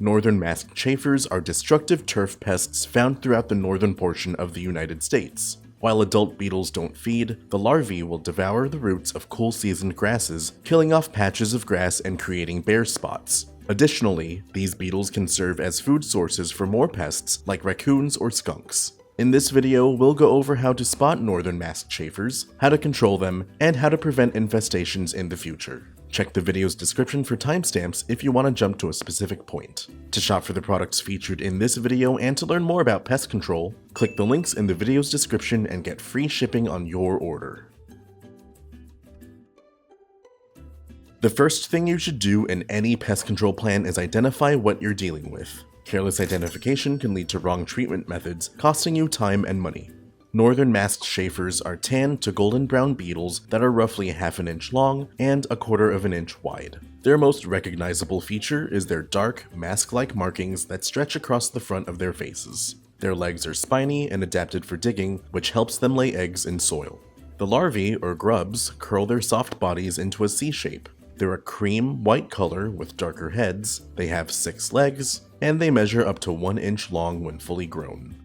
Northern Masked Chafers are destructive turf pests found throughout the northern portion of the United States. While adult beetles don't feed, the larvae will devour the roots of cool-seasoned grasses, killing off patches of grass and creating bare spots. Additionally, these beetles can serve as food sources for more pests like raccoons or skunks. In this video, we'll go over how to spot Northern Masked Chafers, how to control them, and how to prevent infestations in the future. Check the video's description for timestamps if you want to jump to a specific point. To shop for the products featured in this video and to learn more about pest control, click the links in the video's description and get free shipping on your order. The first thing you should do in any pest control plan is identify what you're dealing with. Careless identification can lead to wrong treatment methods, costing you time and money. Northern Masked Chafers are tan to golden brown beetles that are roughly ½ an inch long and ¼ of an inch wide. Their most recognizable feature is their dark, mask-like markings that stretch across the front of their faces. Their legs are spiny and adapted for digging, which helps them lay eggs in soil. The larvae, or grubs, curl their soft bodies into a C shape. They're a cream white color with darker heads, they have 6 legs, and they measure up to 1 inch long when fully grown.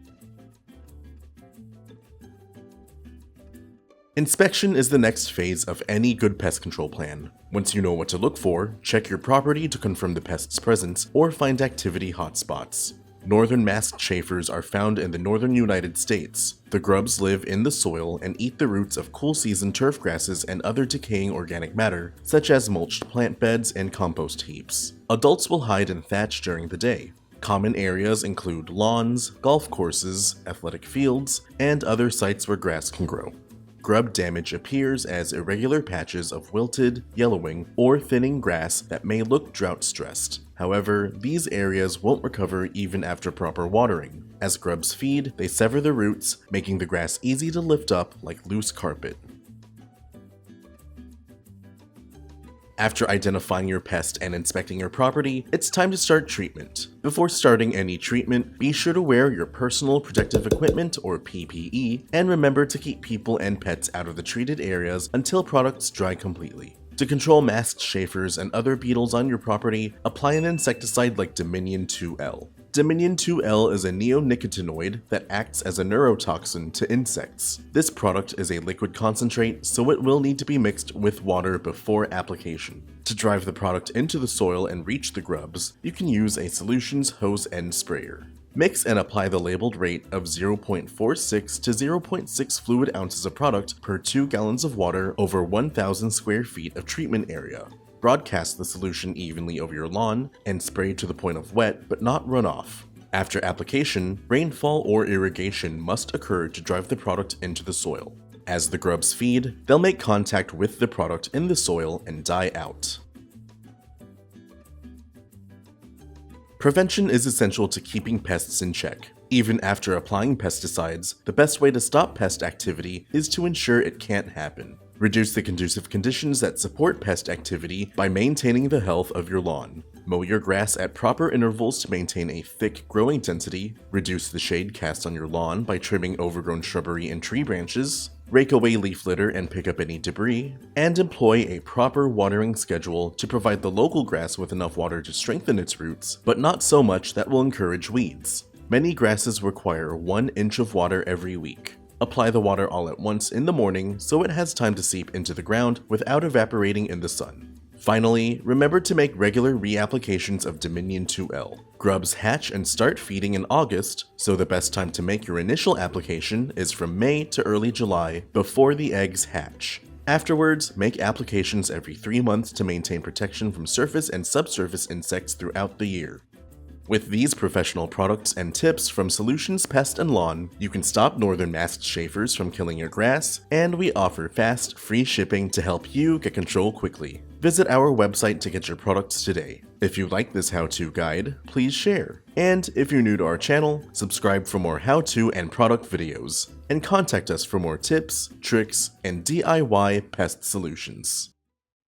Inspection is the next phase of any good pest control plan. Once you know what to look for, check your property to confirm the pest's presence or find activity hotspots. Northern Masked Chafers are found in the northern United States. The grubs live in the soil and eat the roots of cool-season turf grasses and other decaying organic matter, such as mulched plant beds and compost heaps. Adults will hide in thatch during the day. Common areas include lawns, golf courses, athletic fields, and other sites where grass can grow. Grub damage appears as irregular patches of wilted, yellowing, or thinning grass that may look drought-stressed. However, these areas won't recover even after proper watering. As grubs feed, they sever the roots, making the grass easy to lift up like loose carpet. After identifying your pest and inspecting your property, it's time to start treatment. Before starting any treatment, be sure to wear your personal protective equipment or PPE, and remember to keep people and pets out of the treated areas until products dry completely. To control masked chafers and other beetles on your property, apply an insecticide like Dominion 2L. Dominion 2L is a neonicotinoid that acts as a neurotoxin to insects. This product is a liquid concentrate, so it will need to be mixed with water before application. To drive the product into the soil and reach the grubs, you can use a solutions hose end sprayer. Mix and apply the labeled rate of 0.46 to 0.6 fluid ounces of product per 2 gallons of water over 1,000 square feet of treatment area. Broadcast the solution evenly over your lawn and spray to the point of wet but not runoff. After application, rainfall or irrigation must occur to drive the product into the soil. As the grubs feed, they'll make contact with the product in the soil and die out. Prevention is essential to keeping pests in check. Even after applying pesticides, the best way to stop pest activity is to ensure it can't happen. Reduce the conducive conditions that support pest activity by maintaining the health of your lawn. Mow your grass at proper intervals to maintain a thick growing density. Reduce the shade cast on your lawn by trimming overgrown shrubbery and tree branches. Rake away leaf litter and pick up any debris. And employ a proper watering schedule to provide the local grass with enough water to strengthen its roots, but not so much that will encourage weeds. Many grasses require 1 inch of water every week. Apply the water all at once in the morning so it has time to seep into the ground without evaporating in the sun. Finally, remember to make regular reapplications of Dominion 2L. Grubs hatch and start feeding in August, so the best time to make your initial application is from May to early July before the eggs hatch. Afterwards, make applications every 3 months to maintain protection from surface and subsurface insects throughout the year. With these professional products and tips from Solutions Pest and Lawn, you can stop Northern Masked Chafers from killing your grass, and we offer fast, free shipping to help you get control quickly. Visit our website to get your products today. If you like this how-to guide, please share. And if you're new to our channel, subscribe for more how-to and product videos. And contact us for more tips, tricks, and DIY pest solutions.